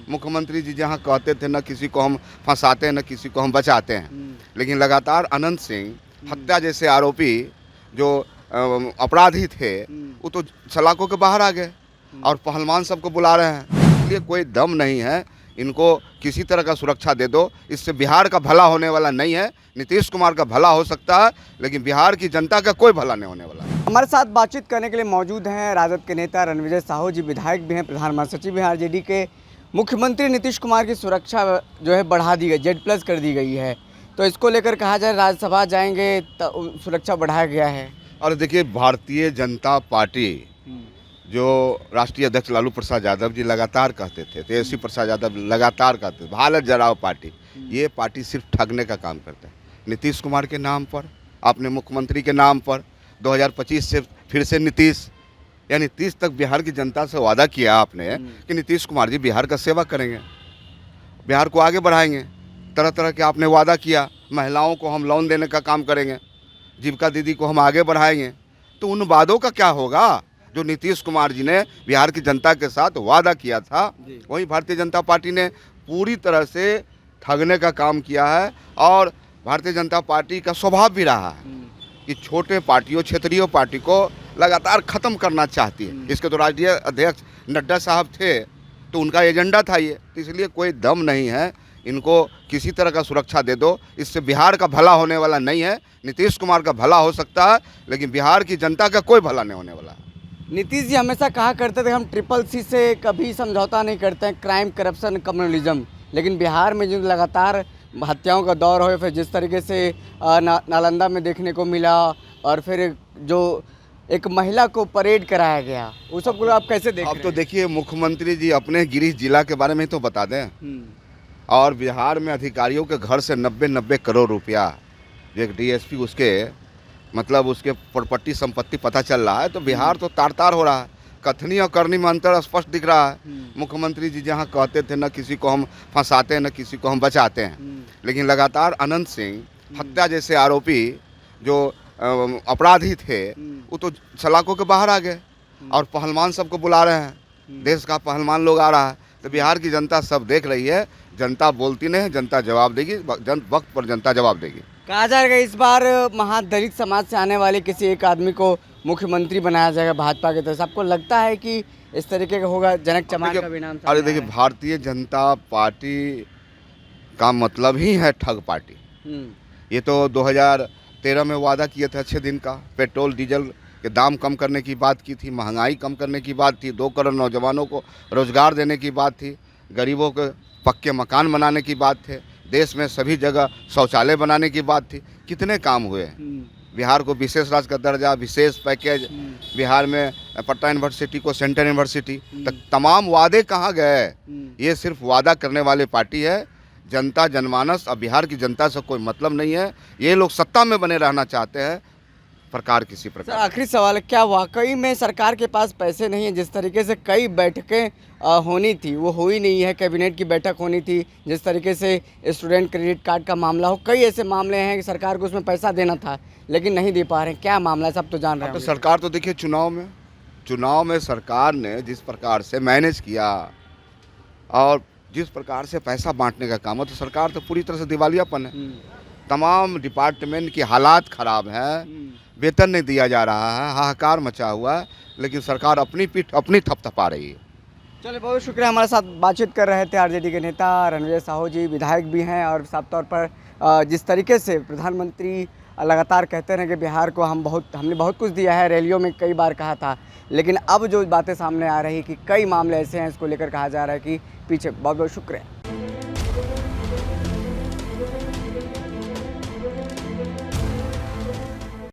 मुख्यमंत्री जी जहाँ कहते थे न किसी को हम फंसाते हैं न किसी को हम बचाते हैं, लेकिन लगातार अनंत सिंह हत्या जैसे आरोपी जो अपराधी थे वो तो सलाखों के बाहर आ गए और पहलवान सबको बुला रहे हैं। इसलिए कोई दम नहीं है, इनको किसी तरह का सुरक्षा दे दो। इससे बिहार का भला होने वाला नहीं है। नीतीश कुमार का भला हो सकता है लेकिन बिहार की जनता का कोई भला नहीं होने वाला। हमारे साथ बातचीत करने के लिए मौजूद हैं राजद के नेता रणविजय साहू जी, विधायक भी हैं, प्रधान महासचिव भी हैं आरजेडी के। मुख्यमंत्री नीतीश कुमार की सुरक्षा जो है बढ़ा दी गई, Z+ कर दी गई है, तो इसको लेकर कहा जाए राज्यसभा जाएंगे तो सुरक्षा बढ़ाया गया है। और देखिए, भारतीय जनता पार्टी जो राष्ट्रीय अध्यक्ष लालू प्रसाद यादव जी लगातार कहते थे, तेजस्वी प्रसाद यादव लगातार कहते थे भारत जराव पार्टी, ये पार्टी सिर्फ ठगने का काम करता है। नीतीश कुमार के नाम पर, अपने मुख्यमंत्री के नाम पर 2025 से फिर से नीतीश, यानी 30 तक बिहार की जनता से वादा किया आपने कि नीतीश कुमार जी बिहार का सेवा करेंगे, बिहार को आगे बढ़ाएंगे। तरह तरह के आपने वादा किया, महिलाओं को हम लोन देने का काम करेंगे, जीविका दीदी को हम आगे बढ़ाएंगे। तो उन वादों का क्या होगा जो नीतीश कुमार जी ने बिहार की जनता के साथ वादा किया था? वही भारतीय जनता पार्टी ने पूरी तरह से ठगने का काम किया है। और भारतीय जनता पार्टी का स्वभाव भी रहा है कि छोटे पार्टियों, क्षेत्रीय पार्टी को लगातार ख़त्म करना चाहती है। इसके तो राष्ट्रीय अध्यक्ष नड्डा साहब थे, तो उनका एजेंडा था ये। तो इसलिए कोई दम नहीं है, इनको किसी तरह का सुरक्षा दे दो। इससे बिहार का भला होने वाला नहीं है। नीतीश कुमार का भला हो सकता है लेकिन बिहार की जनता का कोई भला नहीं होने वाला। नीतीश जी हमेशा कहा करते थे हम CCC से कभी समझौता नहीं करते हैं, क्राइम, करप्शन, कम्युनलिज्म। लेकिन बिहार में जो लगातार हत्याओं का दौर हो, फिर जिस तरीके से नालंदा में देखने को मिला, और फिर जो एक महिला को परेड कराया गया, वो सब को आप कैसे देख रहे हैं? अब तो देखिए, मुख्यमंत्री जी अपने गिरीश जिला के बारे में तो बता दें। और बिहार में अधिकारियों के घर से 90 करोड़ रुपया, जो एक DSP उसके मतलब उसके प्रॉपर्टी संपत्ति पता चल रहा है। तो बिहार तो तार तार हो रहा है। कथनी और करनी में अंतर स्पष्ट दिख रहा है। मुख्यमंत्री जी जहाँ कहते थे न किसी को हम फंसाते हैं न किसी को हम बचाते हैं, लेकिन लगातार अनंत सिंह हत्या जैसे आरोपी जो अपराधी थे वो तो सलाखों के बाहर आ गए और पहलवान सबको बुला रहे हैं। देश का पहलवान लोग आ रहा है। तो बिहार की जनता सब देख रही है। जनता बोलती नहीं है, जनता जवाब देगी, वक्त पर जनता जवाब देगी। कहा जाएगा इस बार महादलित समाज से आने वाले किसी एक आदमी को मुख्यमंत्री बनाया जाएगा भाजपा की तरफ से। आपको लगता है कि इस तरीके का होगा? जनक चमार का भी नाम अरे देखिए, भारतीय जनता पार्टी का मतलब ही है ठग पार्टी। ये तो 2013 में वादा किए थे अच्छे दिन का। पेट्रोल डीजल के दाम कम करने की बात की थी, महंगाई कम करने की बात थी, 2 करोड़ नौजवानों को रोजगार देने की बात थी, गरीबों को पक्के मकान बनाने की बात थी, देश में सभी जगह शौचालय बनाने की बात थी। कितने काम हुए? बिहार को विशेष राज्य का दर्जा, विशेष पैकेज, बिहार में पटना यूनिवर्सिटी को सेंट्रल यूनिवर्सिटी तक, तमाम वादे कहाँ गए? ये सिर्फ वादा करने वाली पार्टी है। जनता, जनमानस और बिहार की जनता से कोई मतलब नहीं है। ये लोग सत्ता में बने रहना चाहते हैं, प्रकार किसी प्रकार। आखिरी सवाल है, क्या वाकई में सरकार के पास पैसे नहीं है? जिस तरीके से कई बैठकें होनी थी वो हुई नहीं है, कैबिनेट की बैठक होनी थी, जिस तरीके से स्टूडेंट क्रेडिट कार्ड का मामला हो, कई ऐसे मामले हैं कि सरकार को उसमें पैसा देना था लेकिन नहीं दे पा रहे हैं। क्या मामला है, सब तो जान रहे हैं। तो सरकार तो देखिए, चुनाव में सरकार ने जिस प्रकार से मैनेज किया और जिस प्रकार से पैसा बांटने का काम है, तो सरकार तो पूरी तरह से दिवालियापन है। तमाम डिपार्टमेंट की हालात खराब है, वेतन नहीं दिया जा रहा है, हाहाकार मचा हुआ है, लेकिन सरकार अपनी पीठ अपनी थपथपा रही है। चलिए, बहुत शुक्रिया। हमारे साथ बातचीत कर रहे थे आरजेडी के नेता रणविजय साहू जी, विधायक भी हैं। और साफ तौर पर जिस तरीके से प्रधानमंत्री लगातार कहते रहे कि बिहार को हमने बहुत कुछ दिया है, रैलियों में कई बार कहा था, लेकिन अब जो बातें सामने आ रही कि कई मामले ऐसे हैं, इसको लेकर कहा जा रहा है कि पीछे। बहुत बहुत शुक्रिया।